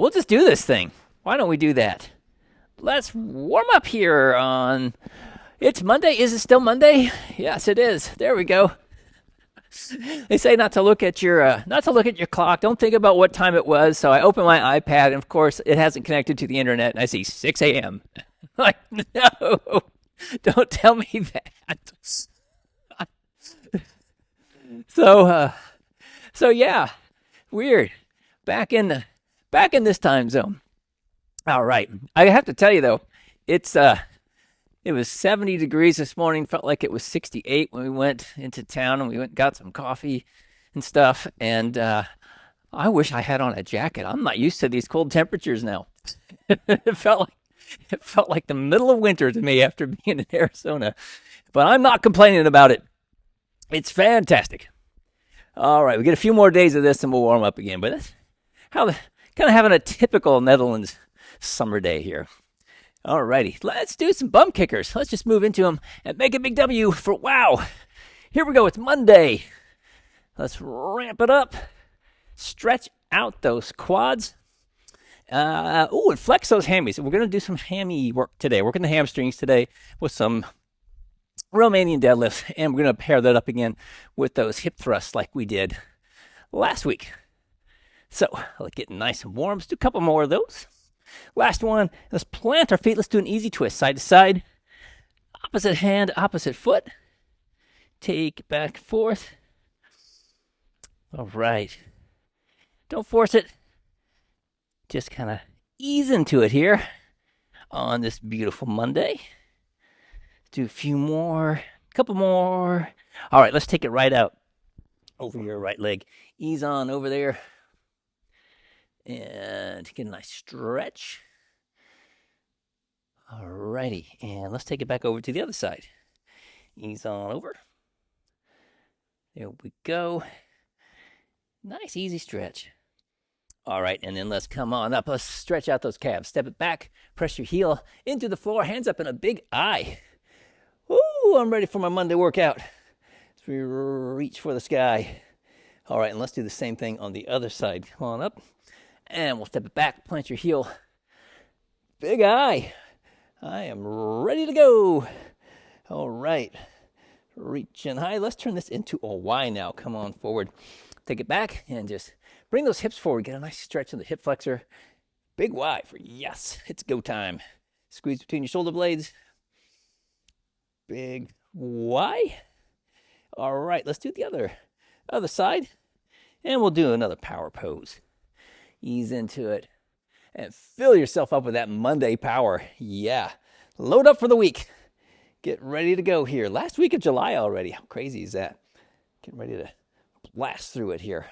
we'll just do this thing. Why don't we do that? Let's warm up here on. It's Monday. Is it still Monday? Yes, it is. There we go. They say not to look at your clock. Don't think about what time it was. So I open my iPad, and of course, it hasn't connected to the internet, and I see 6 a.m. Like, no, don't tell me that. So yeah, weird. Back in this time zone. All right, I have to tell you though, it was 70 degrees this morning. Felt like it was 68 when we went into town and we went and got some coffee and stuff. And I wish I had on a jacket. I'm not used to these cold temperatures now. it felt like the middle of winter to me after being in Arizona. But I'm not complaining about it. It's fantastic. All right, we get a few more days of this and we'll warm up again. But that's kind of having a typical Netherlands summer day here. All righty, let's do some bum kickers. Let's just move into them and make a big W for wow. Here we go, it's Monday. Let's ramp it up. Stretch out those quads. And flex those hammies. We're going to do some hammy work today. Working the hamstrings today with some Romanian deadlifts. And we're going to pair that up again with those hip thrusts like we did last week. So, let's get nice and warm. Let's do a couple more of those. Last one, let's plant our feet. Let's do an easy twist, side to side. Opposite hand, opposite foot. Take it back and forth. All right. Don't force it. Just kind of ease into it here on this beautiful Monday. Do a few more, a couple more. All right, let's take it right out over your right leg. Ease on over there. And get a nice stretch. Alrighty, and let's take it back over to the other side. Ease on over. There we go. Nice, easy stretch. All right, and then let's come on up. Let's stretch out those calves. Step it back. Press your heel into the floor. Hands up in a big I. Woo, I'm ready for my Monday workout. Let's reach for the sky. All right, and let's do the same thing on the other side. Come on up. And we'll step it back, plant your heel. Big I. I am ready to go. All right. Reaching high. Let's turn this into a Y now. Come on forward. Take it back and just bring those hips forward. Get a nice stretch in the hip flexor. Big Y for yes. It's go time. Squeeze between your shoulder blades. Big Y. All right. Let's do the other side. And we'll do another power pose. Ease into it and fill yourself up with that Monday power. Yeah. Load up for the week. Get ready to go here. Last week of July already. How crazy is that? Getting ready to blast through it here.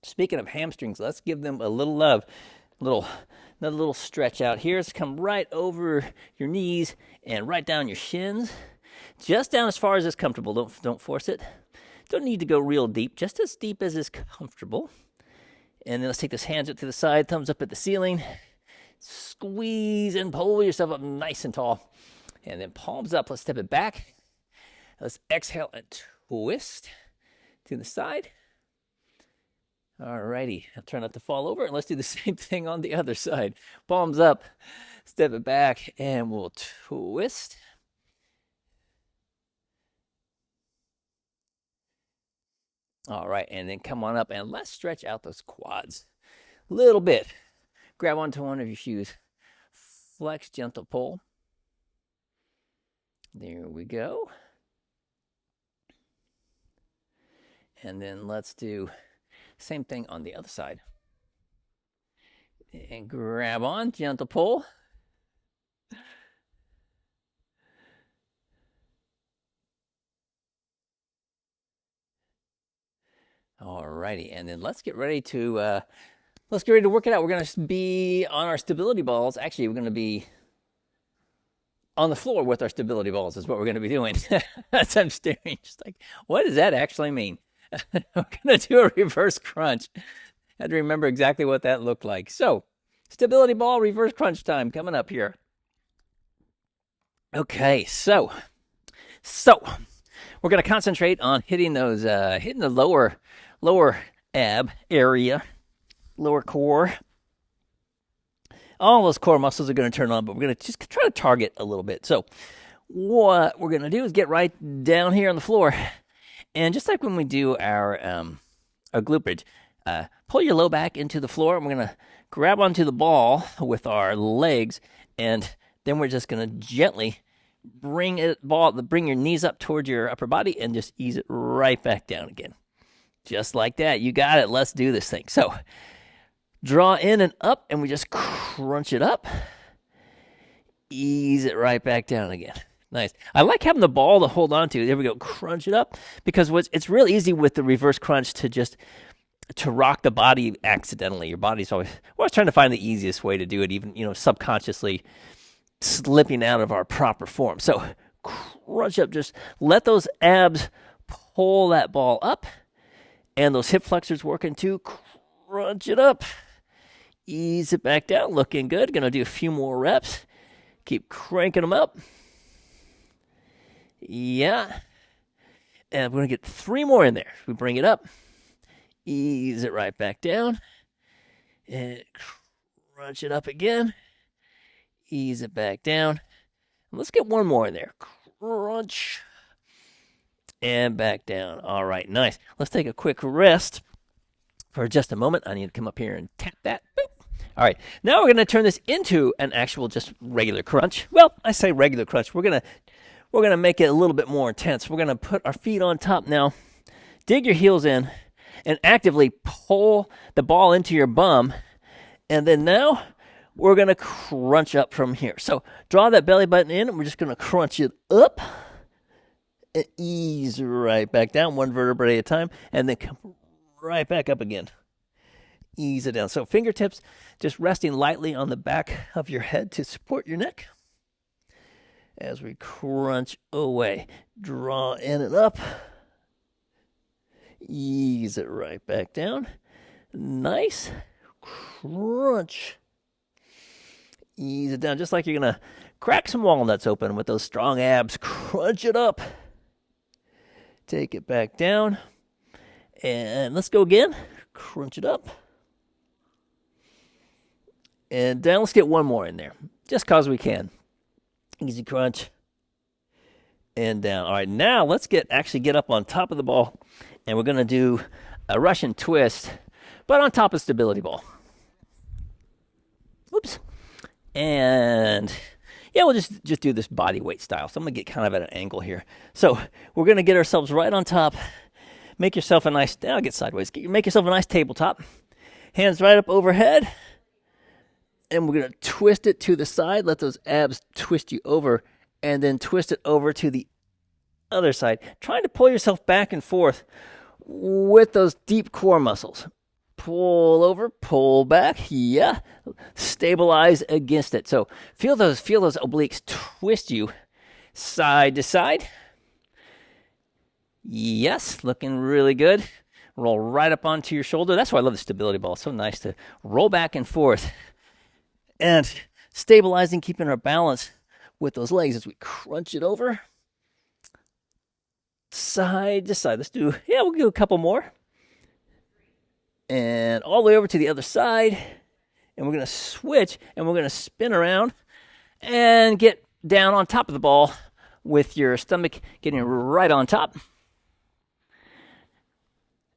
Speaking of hamstrings, let's give them a little love. Another little stretch out here. Let's come right over your knees and right down your shins. Just down as far as is comfortable. Don't force it. Don't need to go real deep. Just as deep as is comfortable. And then let's take those hands up to the side, thumbs up at the ceiling. Squeeze and pull yourself up nice and tall. And then palms up. Let's step it back. Let's exhale and twist to the side. All righty. I'll try not to fall over. And let's do the same thing on the other side. Palms up. Step it back. And we'll twist. All right, and then come on up and let's stretch out those quads a little bit. Grab onto one of your shoes. Flex, gentle pull. There we go. And then let's do same thing on the other side. And grab on, gentle pull. All righty, and then let's get ready to work it out. We're going to be on our stability balls. Actually, we're going to be on the floor with our stability balls is what we're going to be doing. As I'm staring, just like, what does that actually mean? We're going to do a reverse crunch. Had to remember exactly what that looked like. So, stability ball reverse crunch time coming up here. Okay, so we're going to concentrate on hitting those, hitting the lower ab area, lower core. All those core muscles are going to turn on, but we're going to just try to target a little bit. So what we're going to do is get right down here on the floor. And just like when we do our glute bridge, pull your low back into the floor, and we're going to grab onto the ball with our legs, and then we're just going to gently bring your knees up towards your upper body and just ease it right back down again. Just like that. You got it. Let's do this thing. So draw in and up, and we just crunch it up. Ease it right back down again. Nice. I like having the ball to hold on to. There we go. Crunch it up. Because it's real easy with the reverse crunch to rock the body accidentally. Your body's always trying to find the easiest way to do it, even, subconsciously slipping out of our proper form. So crunch up. Just let those abs pull that ball up. And those hip flexors working too. Crunch it up. Ease it back down. Looking good. Going to do a few more reps. Keep cranking them up. Yeah. And we're going to get 3 more in there. We bring it up. Ease it right back down. And crunch it up again. Ease it back down. Let's get 1 more in there. Crunch. And back down. All right, nice. Let's take a quick rest for just a moment. I need to come up here and tap that. Boop. All right, now we're going to turn this into an actual just regular crunch. Well, I say regular crunch. We're gonna make it a little bit more intense. We're going to put our feet on top now. Dig your heels in and actively pull the ball into your bum. And then now we're going to crunch up from here. So draw that belly button in, and we're just going to crunch it up. And ease right back down, 1 vertebrae at a time, and then come right back up again. Ease it down. So fingertips just resting lightly on the back of your head to support your neck. As we crunch away, draw in and up. Ease it right back down. Nice. Crunch. Ease it down, just like you're going to crack some walnuts open with those strong abs. Crunch it up. Take it back down. And let's go again. Crunch it up. And down. Let's get 1 more in there. Just because we can. Easy crunch. And down. All right, now let's actually get up on top of the ball. And we're going to do a Russian twist, but on top of stability ball. Oops. And yeah, we'll just do this body weight style. So I'm going to get kind of at an angle here. So we're going to get ourselves right on top. Make yourself a nice, I'll get sideways. Make yourself a nice tabletop. Hands right up overhead. And we're going to twist it to the side. Let those abs twist you over. And then twist it over to the other side. Trying to pull yourself back and forth with those deep core muscles. Pull over, pull back, yeah. Stabilize against it. So feel those obliques twist you side to side. Yes, looking really good. Roll right up onto your shoulder. That's why I love the stability ball. It's so nice to roll back and forth. And stabilizing, keeping our balance with those legs as we crunch it over. Side to side. We'll do a couple more. And all the way over to the other side. And we're going to switch, and we're going to spin around and get down on top of the ball with your stomach getting right on top.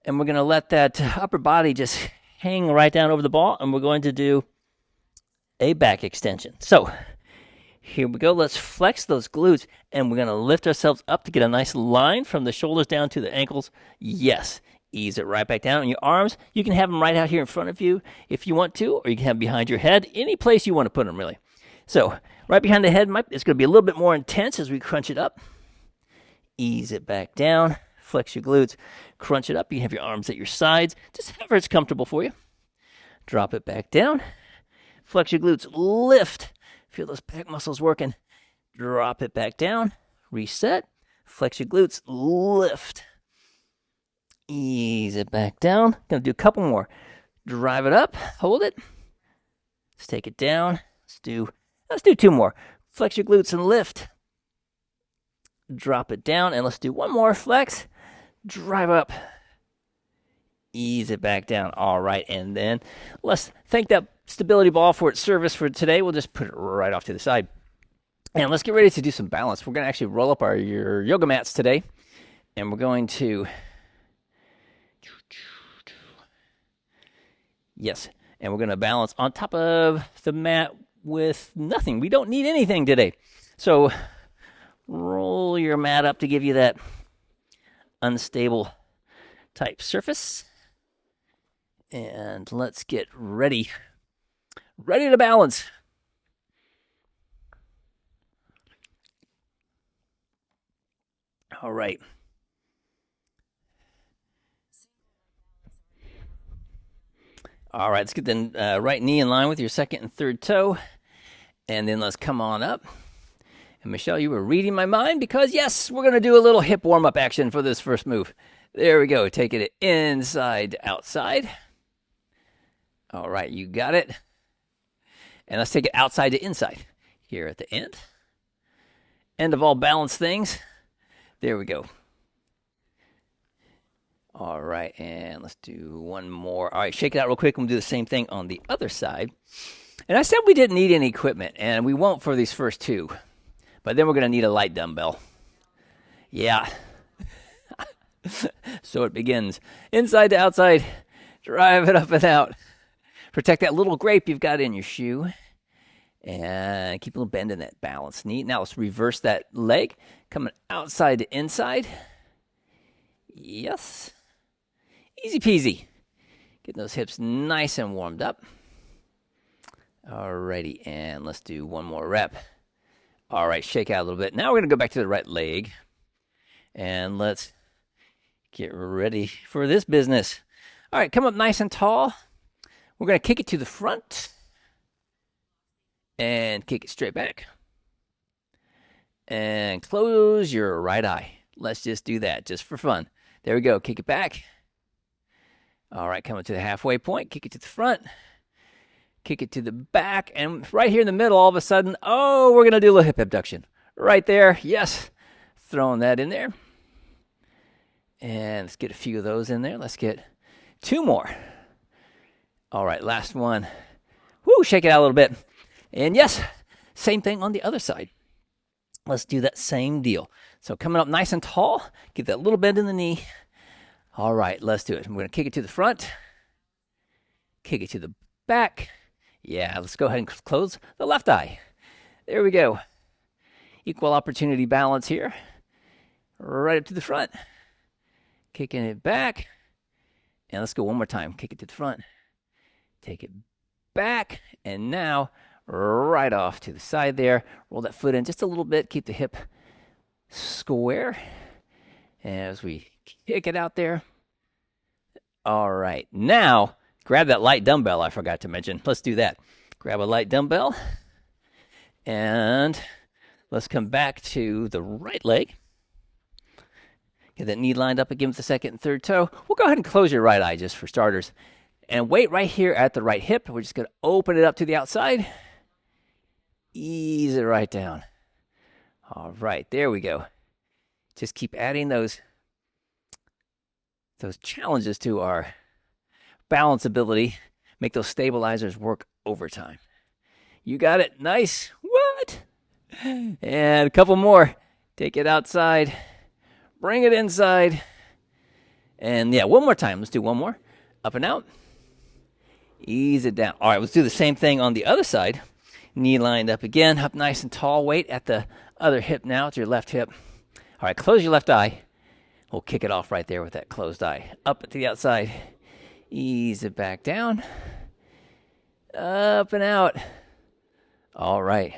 And we're going to let that upper body just hang right down over the ball, and we're going to do a back extension. So here we go. Let's flex those glutes, and we're going to lift ourselves up to get a nice line from the shoulders down to the ankles. Yes. Ease it right back down. And your arms, you can have them right out here in front of you if you want to, or you can have them behind your head, any place you want to put them, really. So right behind the head, it's going to be a little bit more intense as we crunch it up. Ease it back down. Flex your glutes. Crunch it up. You have your arms at your sides. Just however it's comfortable for you. Drop it back down. Flex your glutes. Lift. Feel those back muscles working. Drop it back down. Reset. Flex your glutes. Lift. Ease it back down. Gonna do a couple more. Drive it up. Hold it. Let's take it down. Let's do 2 more. Flex your glutes and lift. Drop it down, and let's do 1 more. Flex. Drive up. Ease it back down. All right, and then let's thank that stability ball for its service for today. We'll just put it right off to the side. And let's get ready to do some balance. We're going to actually roll up our yoga mats today. And we're going to... Yes. And we're going to balance on top of the mat with nothing. We don't need anything today. So roll your mat up to give you that unstable type surface. And let's get ready. Ready to balance. All right. All right, let's get the right knee in line with your second and third toe. And then let's come on up. And Michelle, you were reading my mind because, yes, we're going to do a little hip warm-up action for this first move. There we go, taking it inside to outside. All right, you got it. And let's take it outside to inside here at the end. End of all balance things. There we go. All right, and let's do one more. All right, shake it out real quick. We'll do the same thing on the other side. And I said we didn't need any equipment, and we won't for these first two. But then we're going to need a light dumbbell. Yeah. So it begins. Inside to outside. Drive it up and out. Protect that little grape you've got in your shoe. And keep a little bend in that balance. Neat. Now let's reverse that leg. Coming outside to inside. Yes. Easy peasy. Getting those hips nice and warmed up. Alrighty, and let's do one more rep. All right, shake out a little bit. Now we're going to go back to the right leg. And let's get ready for this business. All right, come up nice and tall. We're going to kick it to the front. And kick it straight back. And close your right eye. Let's just do that, just for fun. There we go, kick it back. All right, coming to the halfway point, kick it to the front. Kick it to the back, and right here in the middle, all of a sudden, oh, we're going to do a little hip abduction. Right there, yes. Throwing that in there. And let's get a few of those in there. Let's get two more. All right, last one. Woo, shake it out a little bit. And yes, same thing on the other side. Let's do that same deal. So coming up nice and tall, get that little bend in the knee. All right, let's do it. I'm going to kick it to the front. Kick it to the back. Yeah, let's go ahead and close the left eye. There we go. Equal opportunity balance here. Right up to the front. Kicking it back. And let's go one more time. Kick it to the front. Take it back. And now right off to the side there. Roll that foot in just a little bit. Keep the hip square as we kick it out there. All right. Now, grab that light dumbbell I forgot to mention. Let's do that. Grab a light dumbbell. And let's come back to the right leg. Get that knee lined up again with the second and third toe. We'll go ahead and close your right eye just for starters. And wait right here at the right hip. We're just going to open it up to the outside. Ease it right down. All right, there we go. Just keep adding those challenges to our balance ability. Make those stabilizers work overtime. You got it. Nice. What? And a couple more. Take it outside. Bring it inside. And yeah, one more time. Let's do one more. Up and out. Ease it down. All right, let's do the same thing on the other side. Knee lined up again. Up nice and tall. Weight at the other hip now. It's your left hip. All right, close your left eye. We'll kick it off right there with that closed eye. Up to the outside. Ease it back down. Up and out. All right.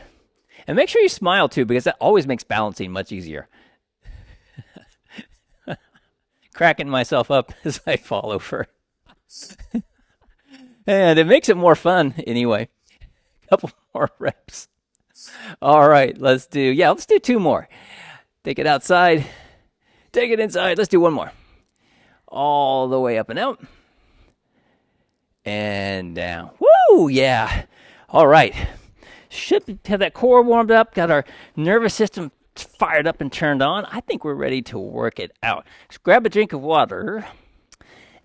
And make sure you smile too, because that always makes balancing much easier. Cracking myself up as I fall over. And it makes it more fun anyway. A couple more reps. All right, let's do two more. Take it outside. Take it inside. Let's do one more. All the way up and out. And down. Woo, yeah. All right. Should have that core warmed up. Got our nervous system fired up and turned on. I think we're ready to work it out. Just grab a drink of water.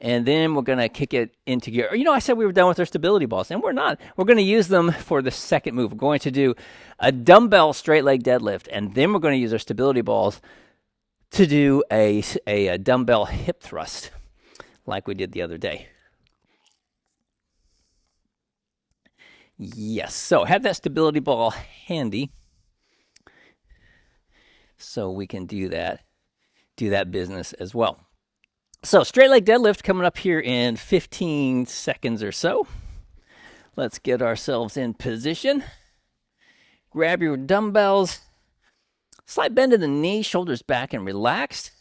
And then we're going to kick it into gear. I said we were done with our stability balls, and we're not. We're going to use them for the second move. We're going to do a dumbbell straight leg deadlift, and then we're going to use our stability balls to do a dumbbell hip thrust like we did the other day. Yes, so have that stability ball handy so we can do that business as well. So straight leg deadlift coming up here in 15 seconds or so. Let's get ourselves in position. Grab your dumbbells. Slight bend in the knee, shoulders back and relaxed.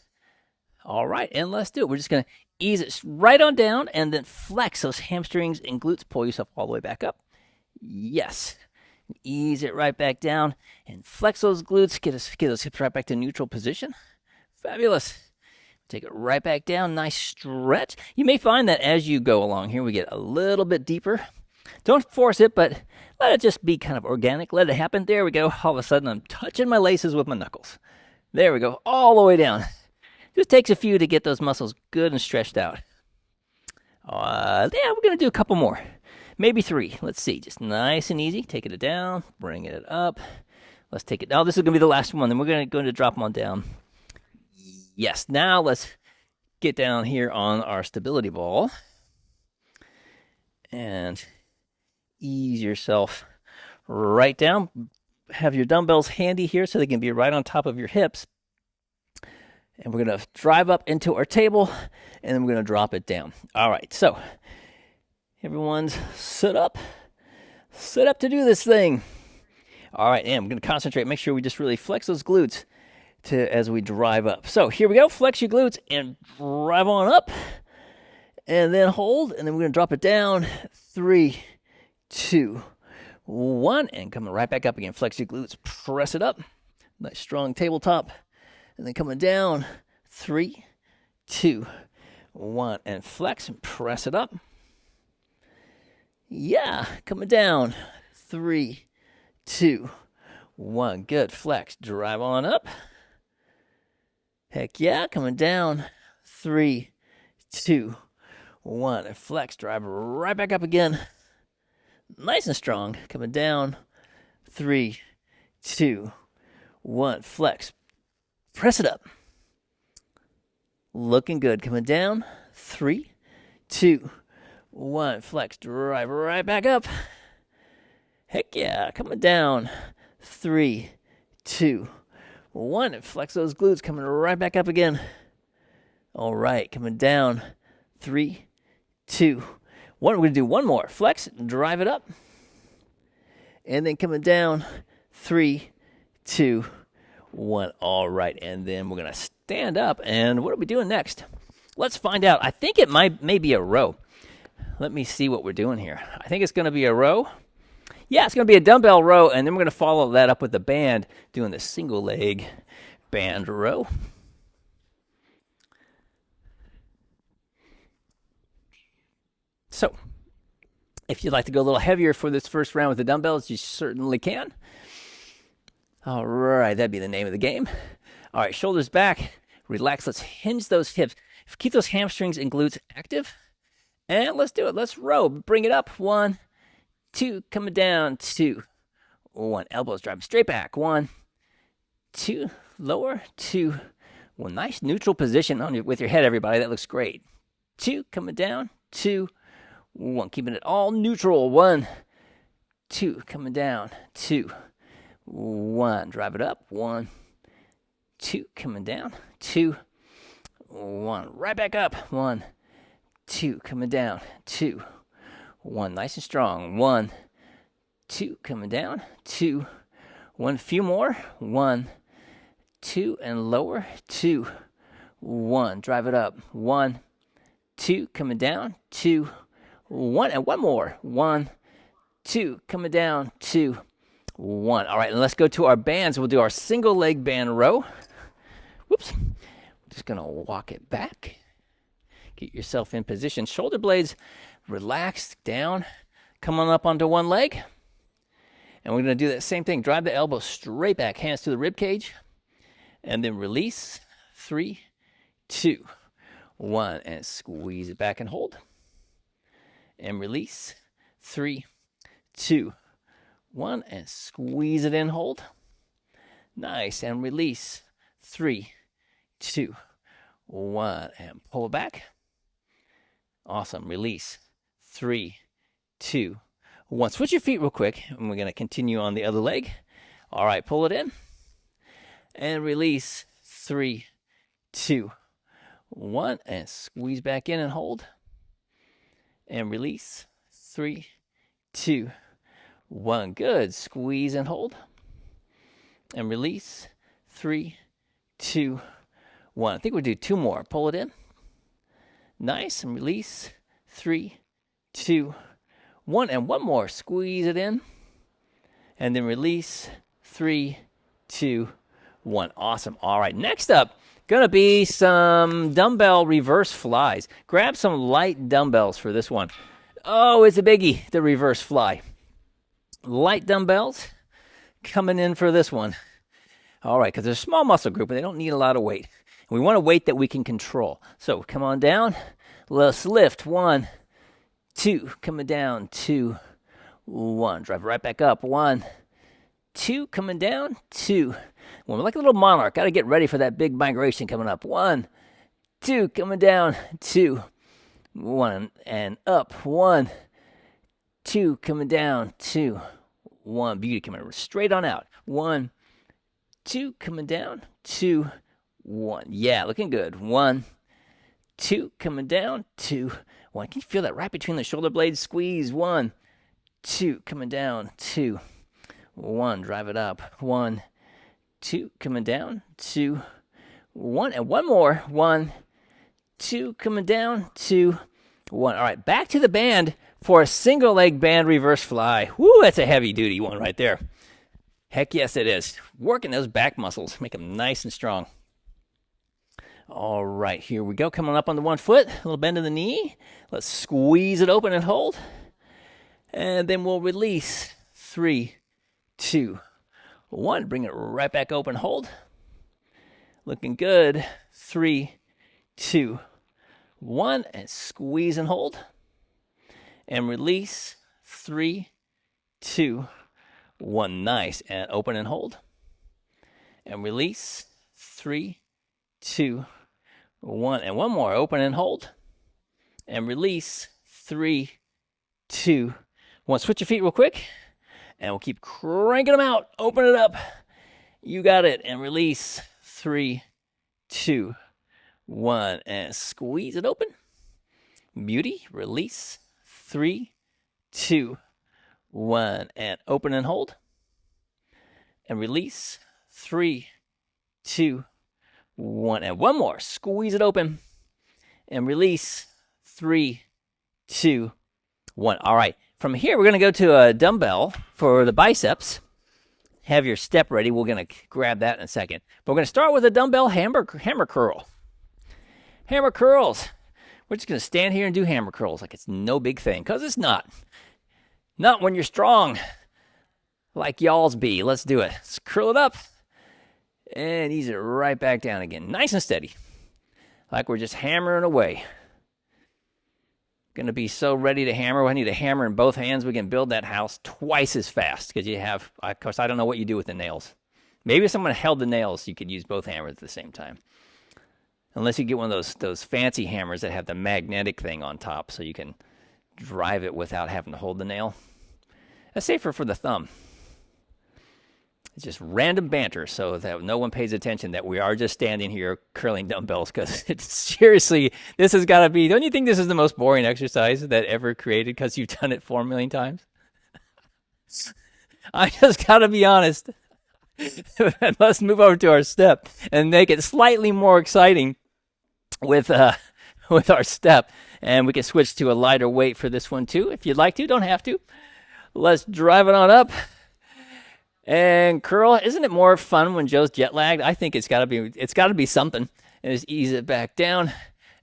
All right, and let's do it. We're just going to ease it right on down and then flex those hamstrings and glutes. Pull yourself all the way back up. Yes. Ease it right back down and flex those glutes. Get those hips right back to neutral position. Fabulous. Take it right back down. Nice stretch. You may find that as you go along here, we get a little bit deeper. Don't force it, but let it just be kind of organic. Let it happen. There we go. All of a sudden, I'm touching my laces with my knuckles. There we go. All the way down. Just takes a few to get those muscles good and stretched out. We're going to do a couple more. Maybe 3. Let's see. Just nice and easy. Taking it down. Bringing it up. Let's take it down. This is going to be the last one. Then we're going to drop them on down. Yes. Now let's get down here on our stability ball. And ease yourself right down. Have your dumbbells handy here so they can be right on top of your hips. And we're going to drive up into our table, and then we're going to drop it down. All right, so everyone's sit up to do this thing. All right, and I'm going to concentrate. Make sure we just really flex those glutes as we drive up. So here we go. Flex your glutes and drive on up. And then hold, and then we're going to drop it down. 3, 2, 1, and coming right back up again. Flex your glutes, press it up. Nice strong tabletop. And then coming down. 3, 2, 1, and flex and press it up. Yeah, coming down. 3, 2, 1. Good. Flex. Drive on up. Heck yeah, coming down. 3, 2, 1, and flex, drive right back up again. Nice and strong. Coming down. 3, 2, 1, flex. Press it up. Looking good. Coming down. 3, 2, 1, flex. Drive right back up. Heck yeah. Coming down. 3, 2, 1, and flex those glutes. Coming right back up again. All right. Coming down. 3, 2, 1. We're going to do one more. Flex, drive it up. And then coming down. 3, 2, 1. All right. And then we're going to stand up. And what are we doing next? Let's find out. I think it may be a row. Let me see what we're doing here. I think it's going to be a row. Yeah, it's going to be a dumbbell row. And then we're going to follow that up with a band, doing the single leg band row. So, if you'd like to go a little heavier for this first round with the dumbbells, you certainly can. All right, that'd be the name of the game. All right, shoulders back, relax. Let's hinge those hips. Keep those hamstrings and glutes active. And let's do it. Let's row. Bring it up. 1, 2, coming down. 2, 1. Elbows driving straight back. 1, 2, lower. 2, 1. Nice neutral position with your head, everybody. That looks great. 2, coming down. 2, 1, keeping it all neutral. 1, 2, coming down. 2, 1, drive it up. 1, 2, coming down. 2, 1, right back up. 1, 2, coming down. 2, 1, nice and strong. 1, 2, coming down. 2, 1, few more. 1, 2, and lower. 2, 1, drive it up. 1, 2, coming down. 2, 1, and one more. 1, 2, coming down. 2, 1. All right, and let's go to our bands. We'll do our single leg band row. Whoops. I'm just going to walk it back. Get yourself in position. Shoulder blades relaxed down. Come on up onto one leg. And we're going to do that same thing. Drive the elbow straight back. Hands to the rib cage. And then release. 3, 2, 1, and squeeze it back and hold. And release. 3, 2, 1, and squeeze it in, hold. Nice, and release. 3, 2, 1, and pull it back. Awesome, release. 3, 2, 1. Switch your feet real quick, and we're going to continue on the other leg. All right, pull it in. And release. 3, 2, 1, and squeeze back in and hold. And release. 3, 2, 1. Good. Squeeze and hold. And release. 3, 2, 1. I think we'll do 2 more. Pull it in. Nice. And release. 3, 2, 1. And 1 more. Squeeze it in. And then release. 3, 2, 1. Awesome. All right. Next up, going to be some dumbbell reverse flies. Grab some light dumbbells for this one. Oh, it's a biggie, the reverse fly. Light dumbbells coming in for this one. All right, because they're a small muscle group and they don't need a lot of weight. We want a weight that we can control. So come on down. Let's lift. 1, 2. Coming down. 2, 1. Drive right back up. 1, 2. Coming down. 2. Well, we're like a little monarch. Got to get ready for that big migration coming up. 1, 2. Coming down. 2, 1. And up. 1, 2. Coming down. 2, 1. Beauty. Coming straight on out. 1, 2. Coming down. 2, 1. Yeah, looking good. 1, 2. Coming down. 2, 1. Can you feel that right between the shoulder blades? Squeeze. 1, 2. Coming down. 2, 1. Drive it up. 1, 2. Coming down. 2, 1. And 1 more. 1, 2. Coming down. 2, 1. All right, back to the band for a single leg band reverse fly. Woo, that's a heavy duty one right there. Heck yes, it is. Working those back muscles, make them nice and strong. All right, here we go. Coming up on the 1 foot, a little bend in the knee. Let's squeeze it open and hold. And then we'll release. 3, 2, 1. Bring it right back open, hold. Looking good. 3, 2, 1. And squeeze and hold. And release. 3, 2, 1. Nice. And open and hold. And release. 3, 2, 1. And 1 more. Open and hold. And release. 3, 2, 1. Switch your feet real quick. And we'll keep cranking them out. Open it up. You got it. And release. 3, 2, 1. And squeeze it open. Beauty. Release. 3, 2, 1. And open and hold. And release. 3, 2, 1. And 1 more. Squeeze it open. And release. 3, 2, 1. All right. From here, we're going to go to a dumbbell for the biceps. Have your step ready. We're going to grab that in a second. But we're going to start with a dumbbell hammer curl. Hammer curls. We're just going to stand here and do hammer curls like it's no big thing, because it's not. Not when you're strong like y'all's be. Let's do it. Let's curl it up and ease it right back down again. Nice and steady. Like we're just hammering away. Going to be so ready to hammer. I need a hammer in both hands. We can build that house twice as fast because you have, of course, I don't know what you do with the nails. Maybe if someone held the nails, you could use both hammers at the same time. Unless you get one of those fancy hammers that have the magnetic thing on top so you can drive it without having to hold the nail. That's safer for the thumb. It's just random banter so that no one pays attention that we are just standing here curling dumbbells, because it's seriously, this has got to be, don't you think this is the most boring exercise that ever created because you've done it 4 million times? I just got to be honest. Let's move over to our step and make it slightly more exciting with our step. And we can switch to a lighter weight for this one too. If you'd like to, don't have to. Let's drive it on up. And curl. Isn't it more fun when Joe's jet lagged? I think it's got to be something. And just ease it back down,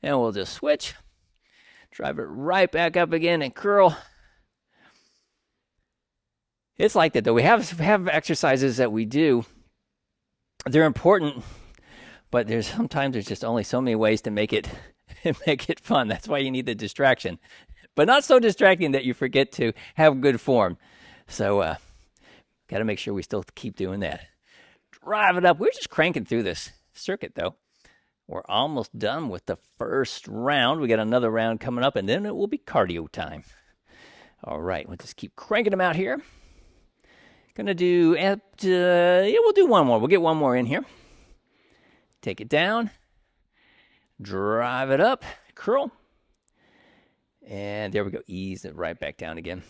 and we'll just switch. Drive it right back up again and curl. It's like that though. We have exercises that we do. They're important, but sometimes there's just only so many ways to make it and make it fun. That's why you need the distraction, but not so distracting that you forget to have good form. So, got to make sure we still keep doing that. Drive it up. We're just cranking through this circuit, though. We're almost done with the first round. We got another round coming up, and then it will be cardio time. All right, we'll just keep cranking them out here. Gonna do, we'll do one more. We'll get one more in here. Take it down. Drive it up. Curl. And there we go. Ease it right back down again.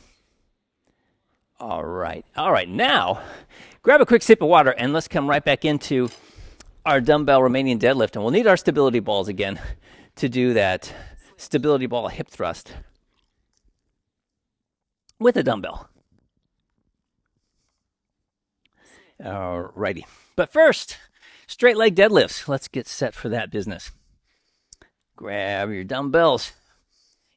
All right. All right, now, grab a quick sip of water, and let's come right back into our dumbbell Romanian deadlift. And we'll need our stability balls again to do that stability ball hip thrust with a dumbbell. All righty. But first, straight leg deadlifts. Let's get set for that business. Grab your dumbbells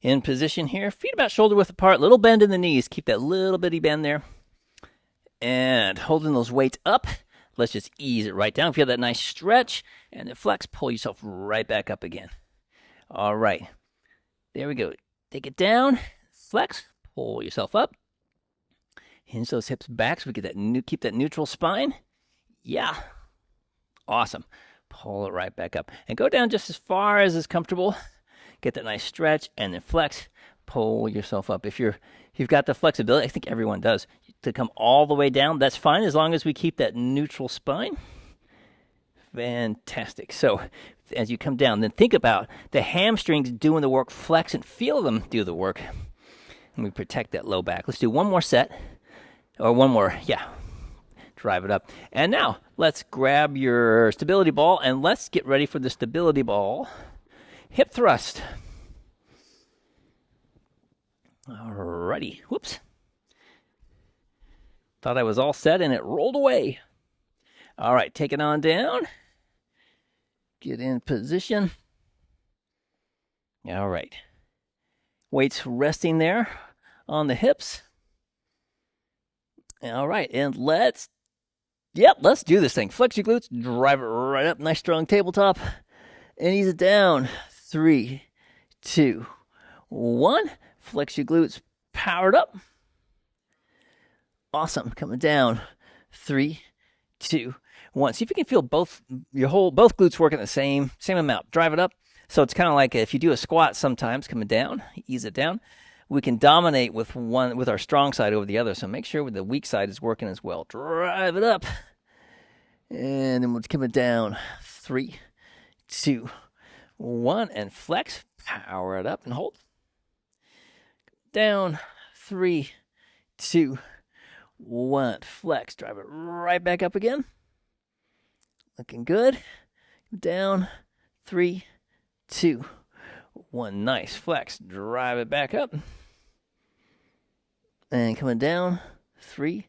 in position here. Feet about shoulder width apart. Little bend in the knees. Keep that little bitty bend there. And holding those weights up, let's just ease it right down. Feel that nice stretch. And then flex. Pull yourself right back up again. All right. There we go. Take it down. Flex. Pull yourself up. Hinge those hips back so we get that keep that neutral spine. Yeah. Awesome. Pull it right back up. And go down just as far as is comfortable. Get that nice stretch and then flex. Pull yourself up. If you've got the flexibility, I think everyone does, to come all the way down, that's fine as long as we keep that neutral spine. Fantastic. So as you come down, then think about the hamstrings doing the work. Flex and feel them do the work. And we protect that low back. Let's do one more set. Or one more, yeah. Drive it up. And now, let's grab your stability ball, and let's get ready for the stability ball hip thrust. Alrighty. Whoops. Thought I was all set, and it rolled away. All right, take it on down. Get in position. All right. Weights resting there on the hips. All right, and let's do this thing. Flex your glutes, drive it right up, nice strong tabletop, and ease it down. 3, 2, 1. Flex your glutes, powered up. Awesome, coming down. 3, 2, 1. See if you can feel both glutes working the same amount. Drive it up. So it's kind of like if you do a squat sometimes, coming down, ease it down. We can dominate with our strong side over the other. So make sure the weak side is working as well. Drive it up. And then we'll come it down. 3, 2, 1. And flex. Power it up and hold. Down. 3, 2, 1. Flex. Drive it right back up again. Looking good. Down. 3, 2, 1. Nice. Flex. Drive it back up. And coming down. 3,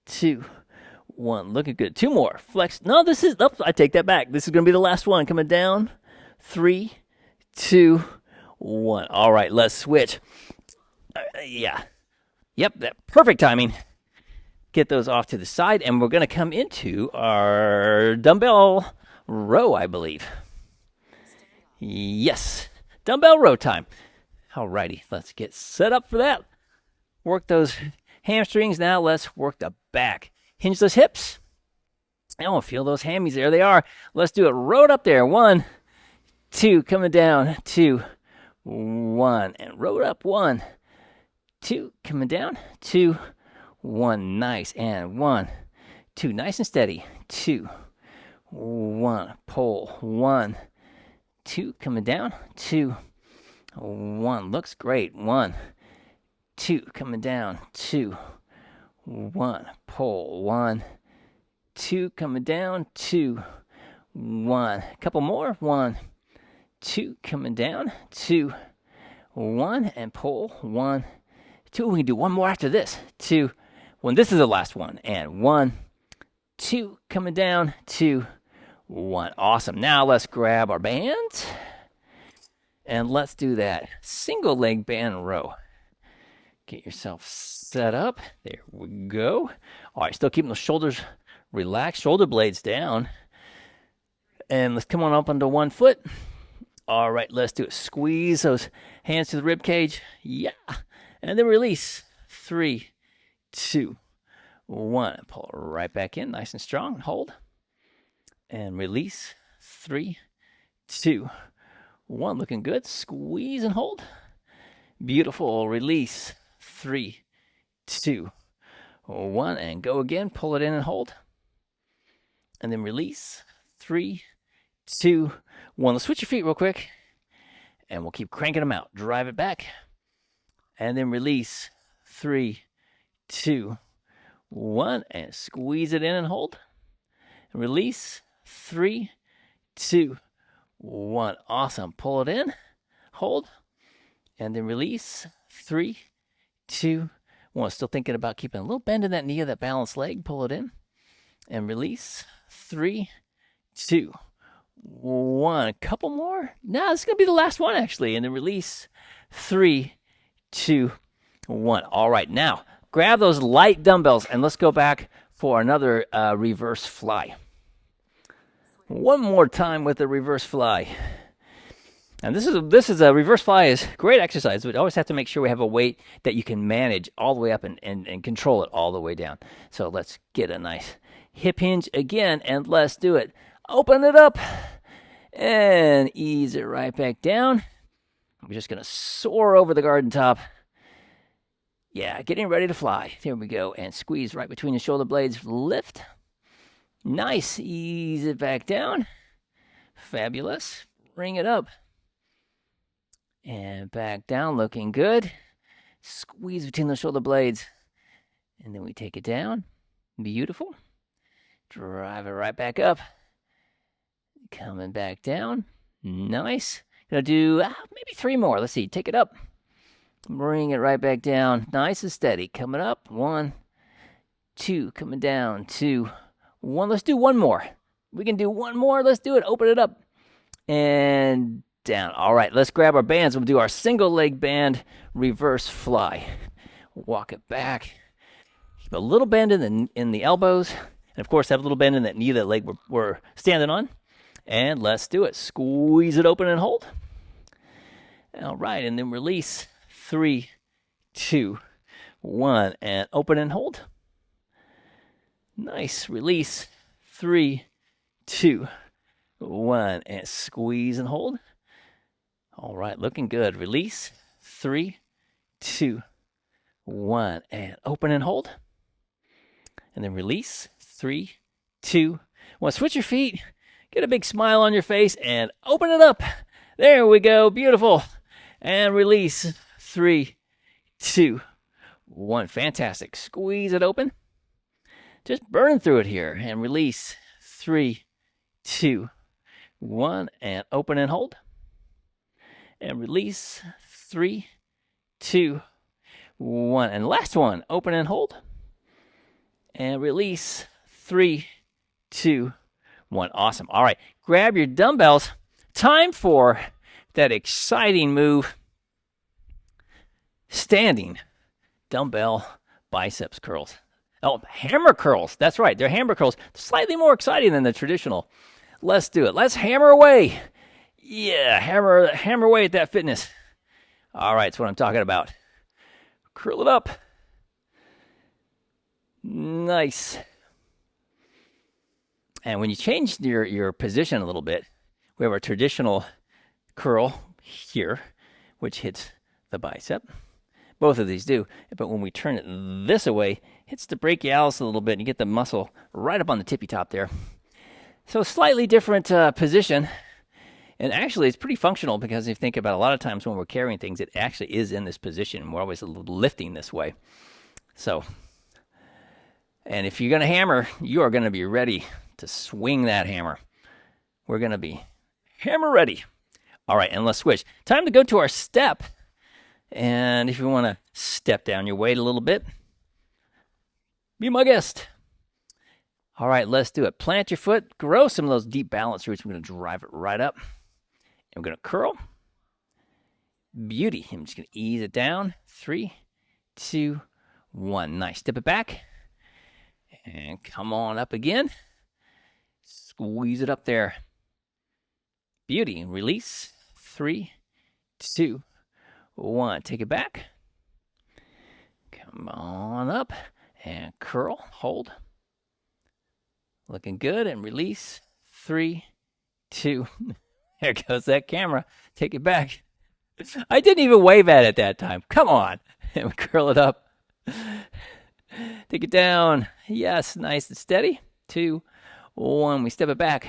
2, 1. Looking good. 2 more. Flex. No, I take that back. This is going to be the last one. Coming down. 3, 2, 1. All right, let's switch. Yeah. Yep, that perfect timing. Get those off to the side, and we're going to come into our dumbbell row, I believe. Yes. Dumbbell row time. All righty, let's get set up for that. Work those hamstrings. Now let's work the back. Hinge those hips. Oh, feel those hammies. There they are. Let's do it. Road up there. 1, 2. Coming down. 2, 1. And road up. 1, 2. Coming down. 2, 1. Nice. And 1, 2. Nice and steady. 2, 1. Pull. 1, 2. Coming down. 2, 1. Looks great. 1, 2. Coming down. 2, 1. Pull. 1, 2. Coming down. 2, 1. A couple more. 1, 2. Coming down. 2, 1. And pull. 1, 2. We can do one more after this. 2, 1. This is the last one. And 1, 2. Coming down. 2, 1. Awesome. Now let's grab our bands. And let's do that single leg band row. Get yourself set up. There we go. All right, still keeping the shoulders relaxed, shoulder blades down. And let's come on up onto one foot. All right, let's do it. Squeeze those hands to the rib cage. Yeah. And then release. 3, 2, 1. Pull it right back in, nice and strong. Hold. And release. 3, 2, 1. Looking good. Squeeze and hold. Beautiful. Release. 3, 2, 1. And go again. Pull it in and hold. And then release. 3, 2, 1. Let's switch your feet real quick. And we'll keep cranking them out. Drive it back. And then release. 3, 2, 1. And squeeze it in and hold. And release. 3, 2, 1. Awesome. Pull it in. Hold. And then release. 3, 2, 1. Still thinking about keeping a little bend in that knee of that balanced leg. Pull it in. And release. 3, 2, 1. A couple more. No, this is going to be the last one, actually. And then release. 3, 2, 1. All right, now grab those light dumbbells and let's go back for another reverse fly. One more time with the reverse fly. And this is a reverse fly is great exercise. We always have to make sure we have a weight that you can manage all the way up and control it all the way down. So let's get a nice hip hinge again, and let's do it. Open it up and ease it right back down. We're just going to soar over the garden top. Yeah, getting ready to fly. There we go. And squeeze right between the shoulder blades. Lift. Nice. Ease it back down. Fabulous. Bring it up. And back down. Looking good. Squeeze between the shoulder blades. And then we take it down. Beautiful. Drive it right back up. Coming back down. Nice. Gonna do maybe 3 more. Let's see. Take it up. Bring it right back down. Nice and steady. Coming up. 1, 2. Coming down. 2, 1. Let's do 1 more. We can do 1 more. Let's do it. Open it up. And down. All right. Let's grab our bands. We'll do our single leg band reverse fly. Walk it back. Keep a little bend in the elbows. And of course, have a little bend in that knee, that leg we're standing on. And let's do it. Squeeze it open and hold. All right. And then release. 3, 2, 1. And open and hold. Nice. Release. 3, 2, 1. And squeeze and hold. All right. Looking good. Release. 3, 2, 1. And open and hold. And then release. 3, 2, 1. Switch your feet. Get a big smile on your face and open it up. There we go. Beautiful. And release. 3, 2, 1. Fantastic. Squeeze it open. Just burn through it here. And release. 3, 2, 1. And open and hold. And release. 3, 2, 1. And last one. Open and hold. And release. 3, 2, 1. Awesome. All right. Grab your dumbbells. Time for that exciting move. Standing dumbbell biceps curls. Oh, hammer curls. That's right. They're hammer curls. Slightly more exciting than the traditional. Let's do it. Let's hammer away. Yeah, hammer away at that fitness. All right, that's what I'm talking about. Curl it up. Nice. And when you change your position a little bit, we have our traditional curl here, which hits the bicep. Both of these do. But when we turn it this way, hits the brachialis a little bit, and you get the muscle right up on the tippy top there. So slightly different position. And actually, it's pretty functional because if you think about a lot of times when we're carrying things, it actually is in this position. We're always lifting this way. So, and if you're going to hammer, you are going to be ready to swing that hammer. We're going to be hammer ready. All right, and let's switch. Time to go to our step. And if you want to step down your weight a little bit, be my guest. All right, let's do it. Plant your foot. Grow some of those deep balance roots. We're going to drive it right up. And we're going to curl. Beauty. I'm just going to ease it down. 3, 2, 1. Nice. Step it back. And come on up again. Squeeze it up there. Beauty. Release. 3, 2, 1. Take it back. Come on up and curl. Hold. Looking good and release. 3, 2. There goes that camera. Take it back. I didn't even wave at it that time. Come on. And curl it up. Take it down. Yes, nice and steady. 2, 1. We step it back.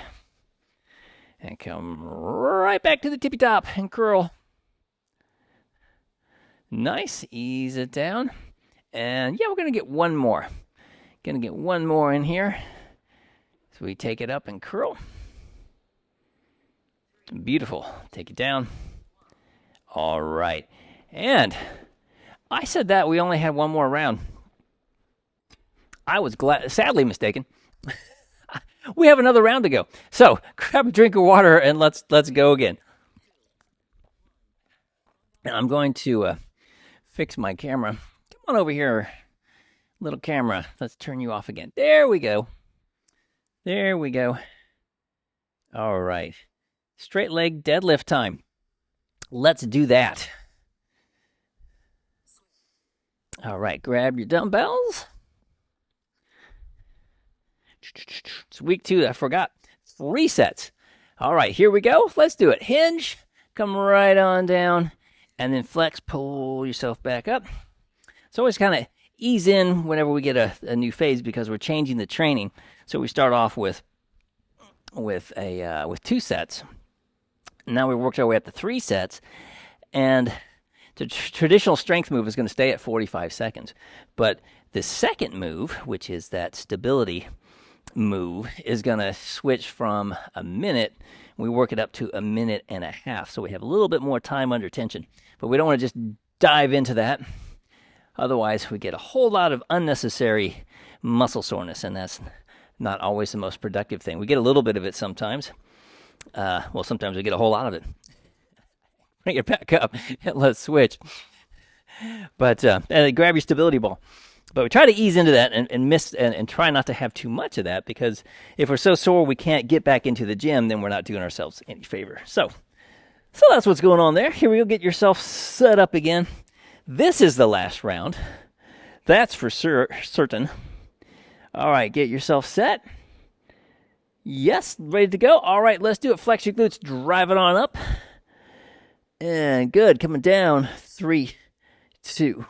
And come right back to the tippy top and curl. Nice. Ease it down. And yeah, we're going to get one more. Going to get one more in here. So we take it up and curl. Beautiful. Take it down. All right. And I said that we only had one more round. I was sadly mistaken. We have another round to go. So grab a drink of water and let's go again. And I'm going to fix my camera. Come on over here, little camera. Let's turn you off again. There we go. There we go. All right. Straight leg deadlift time. Let's do that. All right. Grab your dumbbells. It's week 2. I forgot. 3 sets. All right. Here we go. Let's do it. Hinge. Come right on down. And then flex. Pull yourself back up. So always kind of ease in whenever we get a new phase because we're changing the training. So we start off with 2 sets. Now we worked our way up to 3 sets, and the traditional strength move is going to stay at 45 seconds. But the second move, which is that stability move, is going to switch from a minute. We work it up to a minute and a half, so we have a little bit more time under tension. But we don't want to just dive into that. Otherwise, we get a whole lot of unnecessary muscle soreness, and that's not always the most productive thing. We get a little bit of it sometimes. Sometimes we get a whole lot of it. Bring it back up and let's switch. But and grab your stability ball. But we try to ease into that and try not to have too much of that, because if we're so sore we can't get back into the gym, then we're not doing ourselves any favor. So that's what's going on there. Here we go. Get yourself set up again. This is the last round. That's for certain. All right, get yourself set. Yes, ready to go. All right, let's do it. Flex your glutes. Drive it on up. And good. Coming down. 3, 2,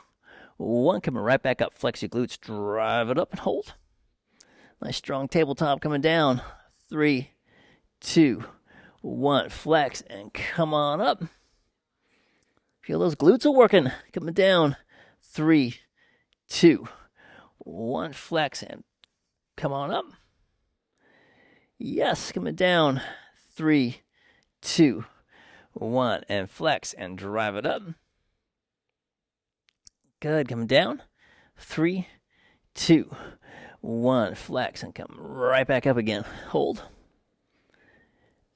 1. Coming right back up. Flex your glutes. Drive it up and hold. Nice strong tabletop coming down. 3, 2, 1. Flex and come on up. Feel those glutes are working. Coming down. 3, 2, 1. Flex and come on up. Yes, coming down. 3, 2, 1. And flex and drive it up. Good. Coming down. 3, 2, 1. Flex and come right back up again. Hold.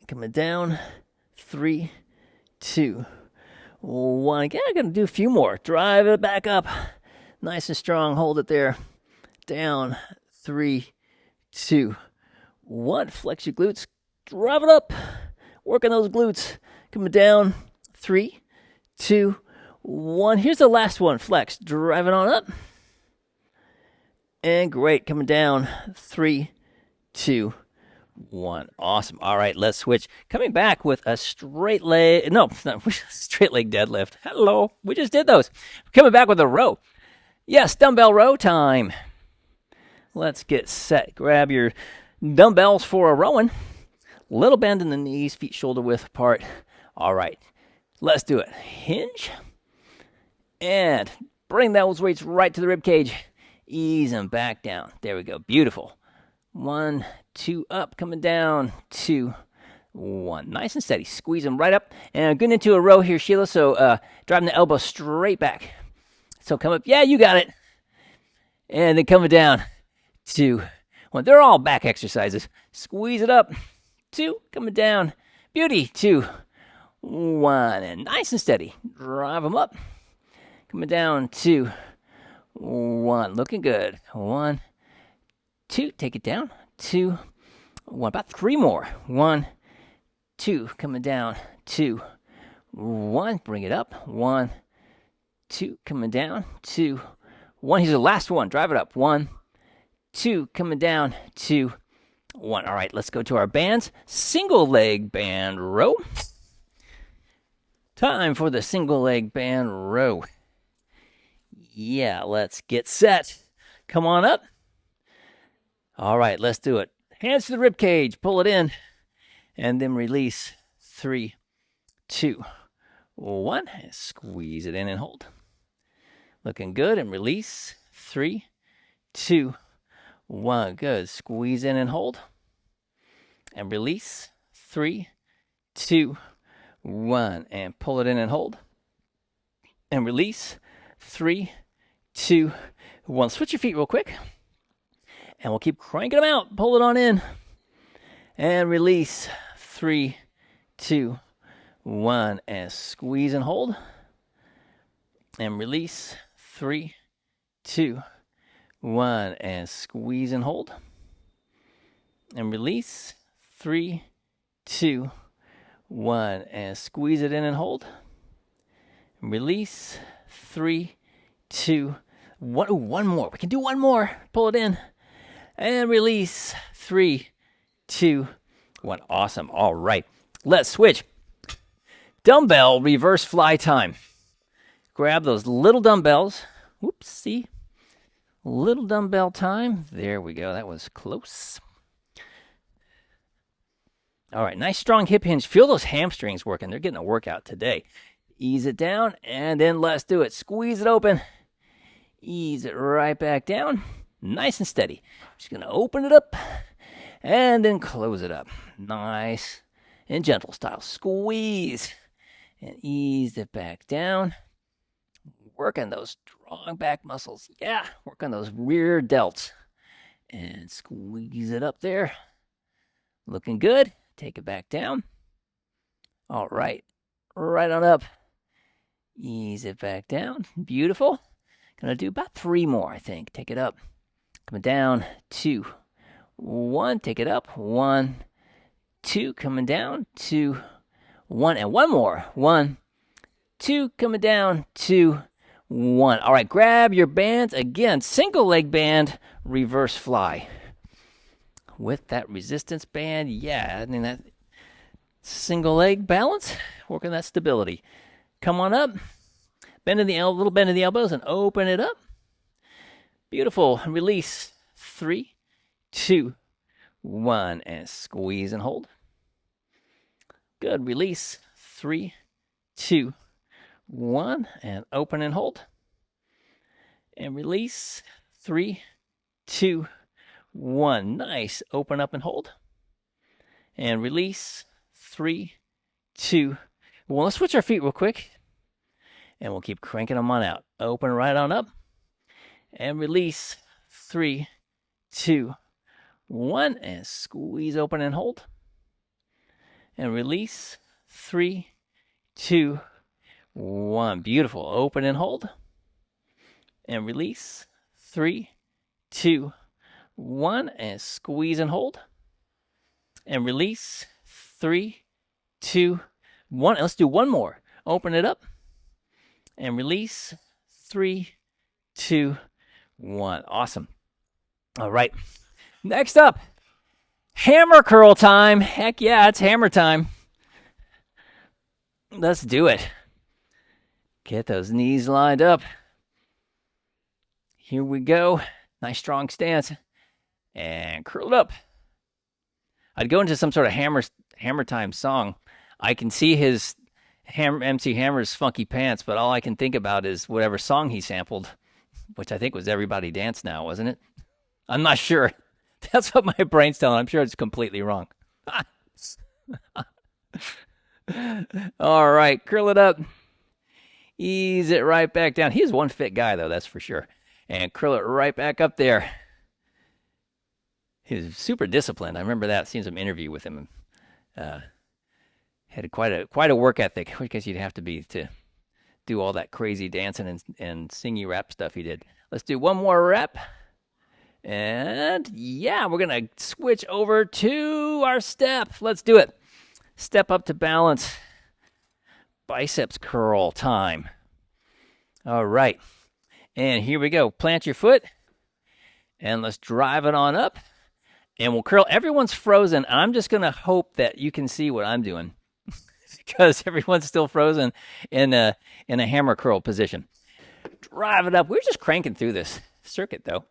Coming down. 3, 2, 1. Again, I'm going to do a few more. Drive it back up. Nice and strong. Hold it there. Down. 3, 2, 1. Flex your glutes. Drive it up. Working those glutes. Coming down. 3, 2, 1. Here's the last one. Flex. Drive it on up. And great. Coming down. 3, 2, 1. Awesome. All right, let's switch. Coming back with a straight leg. No, not straight leg deadlift. Hello. We just did those. Coming back with a row. Yes, dumbbell row time. Let's get set. Grab your dumbbells for a rowing. Little bend in the knees, feet shoulder width apart. All right, let's do it. Hinge. And bring those weights right to the rib cage. Ease them back down. There we go. Beautiful. 1, 2, up, coming down. 2, 1. Nice and steady. Squeeze them right up. And I'm getting into a row here, Sheila. So driving the elbow straight back. So come up. Yeah, you got it. And then coming down. 2, 1. They're all back exercises. Squeeze it up. 2, coming down. Beauty. 2, 1. And nice and steady. Drive them up. Coming down. 2, 1. Looking good. 1, 2. Take it down. 2, 1. About 3 more. 1, 2. Coming down. 2, 1. Bring it up. 1, 2. Coming down. 2, 1. Here's the last one. Drive it up. 1, 2. Coming down. 2, 1. All right, let's go to our bands. Single leg band row. Time for the single leg band row. Yeah, let's get set. Come on up. All right, let's do it. Hands to the rib cage. Pull it in. And then release. 3, 2, 1. And squeeze it in and hold. Looking good. And release. 3, 2, 1. Good. Squeeze in and hold. And release. 3, 2, 1. And pull it in and hold. And release. 3, 2, 1. Switch your feet real quick. And we'll keep cranking them out. Pull it on in. And release. 3, 2, 1. And squeeze and hold. And release. 3, 2, 1. And squeeze and hold. And release. 3, 2, 1. And squeeze it in and hold. And release. 3, 2, 1. Ooh, one more. We can do one more. Pull it in. And release. 3, 2, 1. Awesome. All right. Let's switch. Dumbbell reverse fly time. Grab those little dumbbells. Whoops, see? Little dumbbell time. There we go. That was close. All right. Nice strong hip hinge. Feel those hamstrings working. They're getting a workout today. Ease it down, and then let's do it. Squeeze it open. Ease it right back down. Nice and steady. Just going to open it up, and then close it up. Nice and gentle style. Squeeze, and ease it back down. Working those strong back muscles. Yeah, work on those rear delts. And squeeze it up there. Looking good. Take it back down. All right. Right on up. Ease it back down. Beautiful. Gonna do about 3 more, I think. Take it up. Coming down. 2, 1. Take it up. 1, 2. Coming down. 2, 1. And one more. 1, 2. Coming down. 2, 1. All right. Grab your bands. Again, single leg band, reverse fly. With that resistance band. Yeah, I mean that single leg balance. Working that stability. Come on up. Bend in the little bend in the elbows and open it up. Beautiful. Release. 3, 2, 1. And squeeze and hold. Good. Release. 3, 2, 1. And open and hold. And release. 3, 2, 1. Nice. Open up and hold. And release. 3, 2, 1. Let's switch our feet real quick. And we'll keep cranking them on out. Open right on up. And release. 3, 2, 1. And squeeze open and hold. And release. 3, 2, 1. Beautiful. Open and hold. And release. 3, 2, 1. And squeeze and hold. And release. 3, 2, 1. And let's do one more. Open it up. And release. 3, 2, 1. Awesome. All right. Next up, hammer curl time. Heck yeah, it's hammer time. Let's do it. Get those knees lined up. Here we go. Nice strong stance. And curl it up. I'd go into some sort of hammer time song. I can see his MC Hammer's Funky Pants, but all I can think about is whatever song he sampled, which I think was Everybody Dance Now, wasn't it? I'm not sure. That's what my brain's telling. I'm sure it's completely wrong. All right, curl it up. Ease it right back down. He's one fit guy, though, that's for sure. And curl it right back up there. He was super disciplined. I remember that. Seeing some interview with him. Had quite a work ethic. I guess you'd have to be to do all that crazy dancing and singy rap stuff he did. Let's do one more rep. And yeah, we're going to switch over to our step. Let's do it. Step up to balance. biceps curl time. All right. And here we go. Plant your foot. And let's drive it on up. And we'll curl. Everyone's frozen. I'm just going to hope that you can see what I'm doing. Because everyone's still frozen in a hammer curl position. Drive it up. We're just cranking through this circuit, though.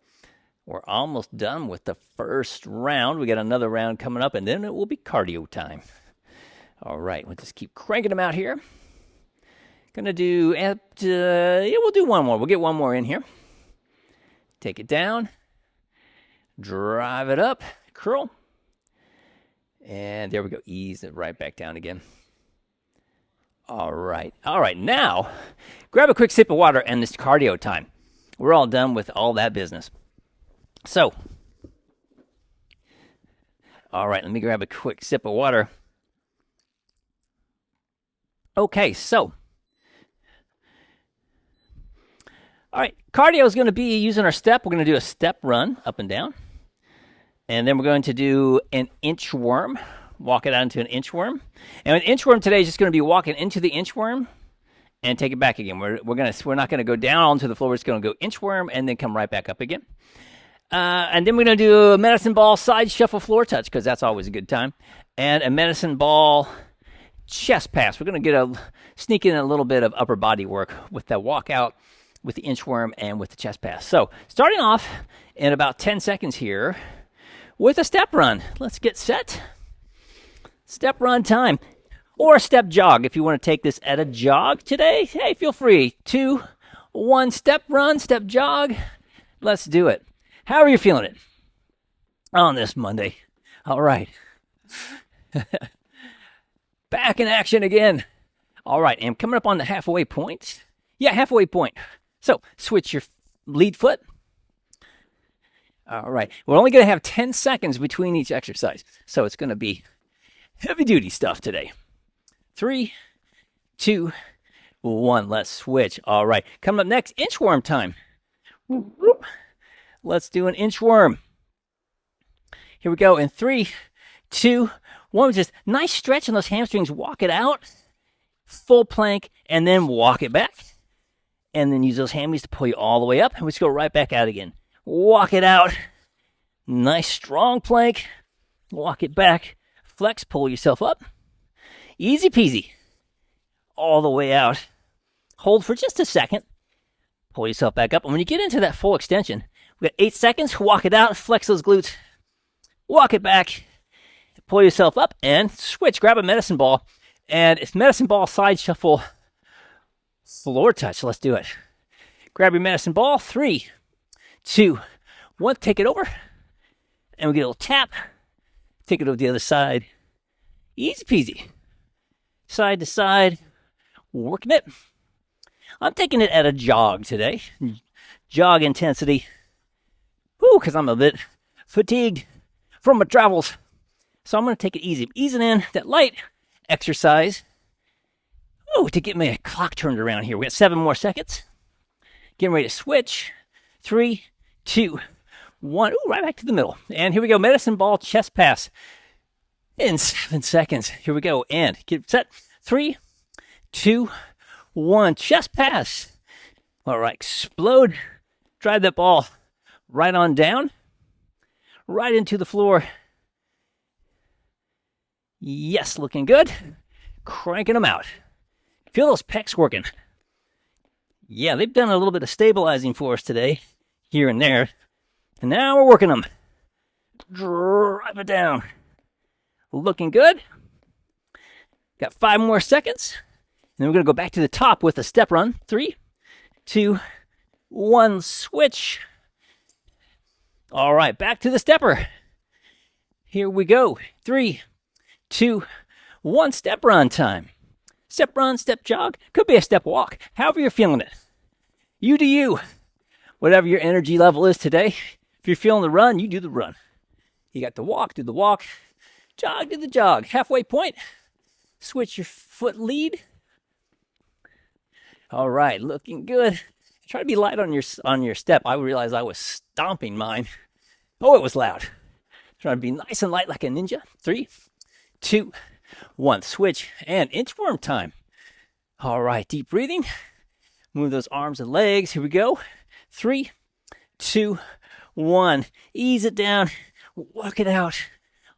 We're almost done with the first round. We got another round coming up, and then it will be cardio time. All right, we'll just keep cranking them out here. Gonna do, we'll do one more. We'll get one more in here. Take it down. Drive it up. Curl. And there we go. Ease it right back down again. All right. Now, grab a quick sip of water and this cardio time. We're all done with all that business. So, all right, let me grab a quick sip of water. Okay, so, all right, cardio is going to be using our step. We're going to do a step run up and down. And then we're going to do an inchworm. Walk it out into an inchworm. And an inchworm today is just going to be walking into the inchworm and take it back again. We're not going to go down onto the floor. We're just going to go inchworm and then come right back up again. And then we're going to do a medicine ball side shuffle floor touch because that's always a good time. And a medicine ball chest pass. We're going to sneak in a little bit of upper body work with the walkout, with the inchworm, and with the chest pass. So starting off in about 10 seconds here with a step run. Let's get set. Step run time. Or a step jog if you want to take this at a jog today. Hey, feel free. 2, 1, step run, step jog. Let's do it. How are you feeling it on this Monday? All right. Back in action again. All right, and coming up on the halfway point. Yeah, halfway point. So switch your lead foot. All right. We're only going to have 10 seconds between each exercise. So it's going to be heavy duty stuff today. 3, 2, 1. Let's switch. All right. Coming up next, inchworm time. Let's do an inchworm. Here we go. In 3, 2, 1. Just nice stretch on those hamstrings. Walk it out. Full plank. And then walk it back. And then use those hammies to pull you all the way up. And we just go right back out again. Walk it out. Nice strong plank. Walk it back. Flex. Pull yourself up. Easy peasy. All the way out. Hold for just a second. Pull yourself back up. And when you get into that full extension, we got 8 seconds. Walk it out. Flex those glutes. Walk it back. Pull yourself up and switch. Grab a medicine ball. And it's medicine ball side shuffle floor touch. Let's do it. Grab your medicine ball. 3, 2, 1. Take it over. And we get a little tap. Take it over the other side. Easy peasy. Side to side. Working it. I'm taking it at a jog today. Jog intensity. Whew, because I'm a bit fatigued from my travels. So I'm going to take it easy. Easing in that light exercise. Oh, to get my clock turned around here. We got 7 more seconds. Getting ready to switch. 3, 2, 1. Ooh, right back to the middle. And here we go. Medicine ball chest pass. In 7 seconds. Here we go. And get set. 3, 2, 1. Chest pass. All right. Explode. Drive that ball right on down. Right into the floor. Yes, looking good. Cranking them out. Feel those pecs working. Yeah, they've done a little bit of stabilizing for us today. Here and there. And now we're working them. Drive it down. Looking good. Got 5 more seconds. And then we're going to go back to the top with a step run. 3, 2, 1. Switch. All right, back to the stepper. Here we go. 3, 2, 1. Step run time. Step run, step jog. Could be a step walk. However you're feeling it. You do you. Whatever your energy level is today. If you're feeling the run, you do the run. You got the walk, do the walk. Jog, do the jog. Halfway point. Switch your foot lead. All right, looking good. Try to be light on your step. I realized I was stomping mine. Oh, it was loud. Try to be nice and light like a ninja. 3, 2, 1. Switch and inchworm time. All right, deep breathing. Move those arms and legs. Here we go. 3, 2, 1. Ease it down. Walk it out.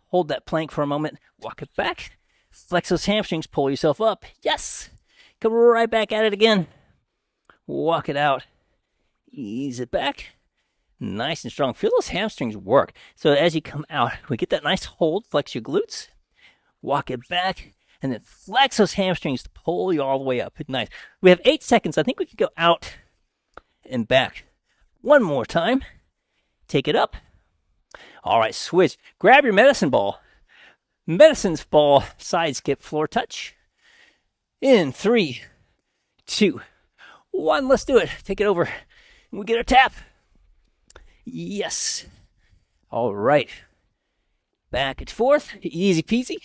Hold that plank for a moment. Walk it back. Flex those hamstrings. Pull yourself up. Yes. Come right back at it again. Walk it out. Ease it back. Nice and strong. Feel those hamstrings work. So as you come out, we get that nice hold. Flex your glutes. Walk it back. And then flex those hamstrings to pull you all the way up. Nice. We have 8 seconds. I think we can go out and back. One more time. Take it up. All right, switch. Grab your medicine ball. Medicine ball side skip floor touch. In 3, 2, 1. Let's do it. Take it over. We get a tap. Yes. All right. Back and forth. Easy peasy.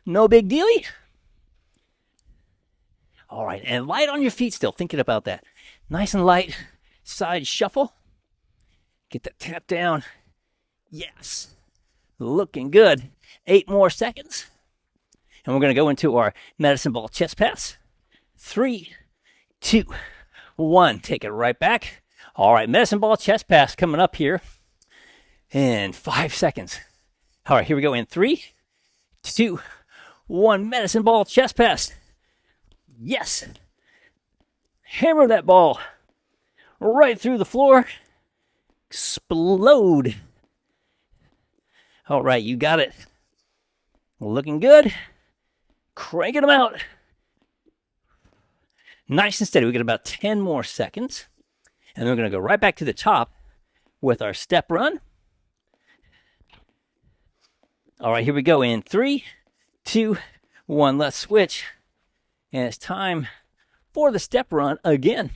No big dealie. All right. And light on your feet still. Thinking about that. Nice and light. Side shuffle. Get that tap down. Yes. Looking good. 8 more seconds. And we're going to go into our medicine ball chest pass. 3, 2, 1. Take it right back. All right, medicine ball chest pass coming up here in 5 seconds. All right, here we go in 3, 2, 1. Medicine ball chest pass. Yes. Hammer that ball right through the floor. Explode. All right, you got it. Looking good. Cranking them out. Nice and steady. We got about 10 more seconds. And we're going to go right back to the top with our step run. All right, here we go in 3, 2, 1. Let's switch. And it's time for the step run again.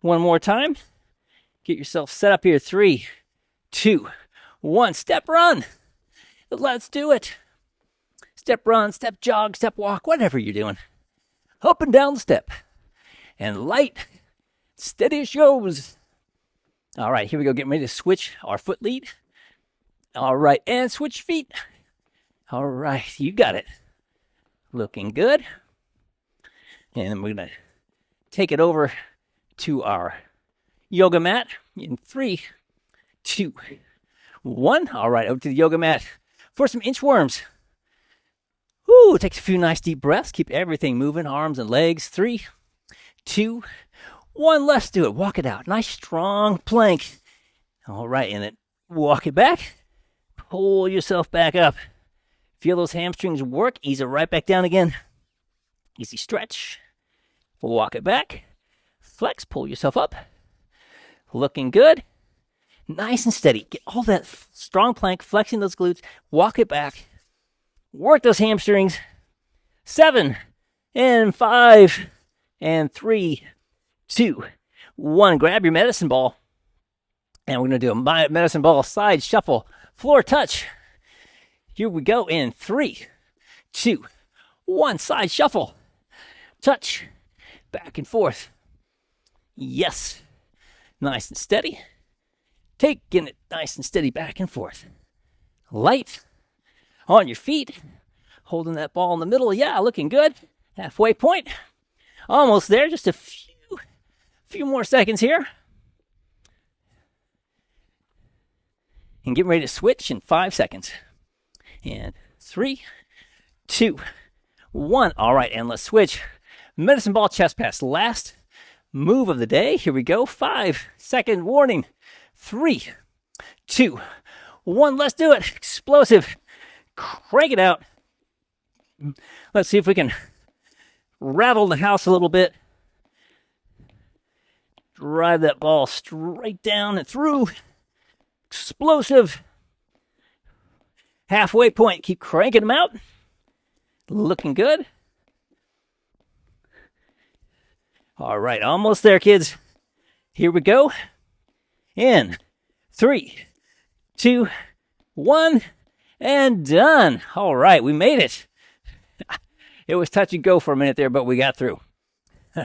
One more time. Get yourself set up here. 3, 2, 1. Step run. Let's do it. Step run, step jog, step walk, whatever you're doing. Up and down the step. And light, steady as goes. All right, here we go. Getting ready to switch our foot lead. All right, and switch feet. All right, you got it. Looking good. And we're going to take it over to our yoga mat in 3, 2, 1. All right, over to the yoga mat for some inchworms. Woo, take a few nice deep breaths. Keep everything moving, arms and legs. 3, 2, 1. Let's do it. Walk it out. Nice strong plank. All right, and then walk it back. Pull yourself back up. Feel those hamstrings work. Ease it right back down again. Easy stretch. Walk it back. Flex, pull yourself up. Looking good. Nice and steady. Get all that strong plank, flexing those glutes. Walk it back. Work those hamstrings. 7 and 5 and 3, 2, 1. Grab your medicine ball. And we're going to do a medicine ball side shuffle. Floor touch. Here we go in 3, 2, 1. Side shuffle. Touch. Back and forth. Yes. Nice and steady. Taking it nice and steady back and forth. Light. On your feet. Holding that ball in the middle. Yeah, looking good. Halfway point. Almost there. Just a few more seconds here. And getting ready to switch in 5 seconds. And 3, 2, 1. All right, and let's switch. Medicine ball chest pass. Last move of the day. Here we go. 5-second warning. 3, 2, 1. Let's do it. Explosive. Crank it out. Let's see if we can rattle the house a little bit. Drive that ball straight down and through. Explosive. Halfway point. Keep cranking them out. Looking good. All right, almost there, kids. Here we go. In 3, 2, 1, and done. All right, we made it. It was touch and go for a minute there, but we got through.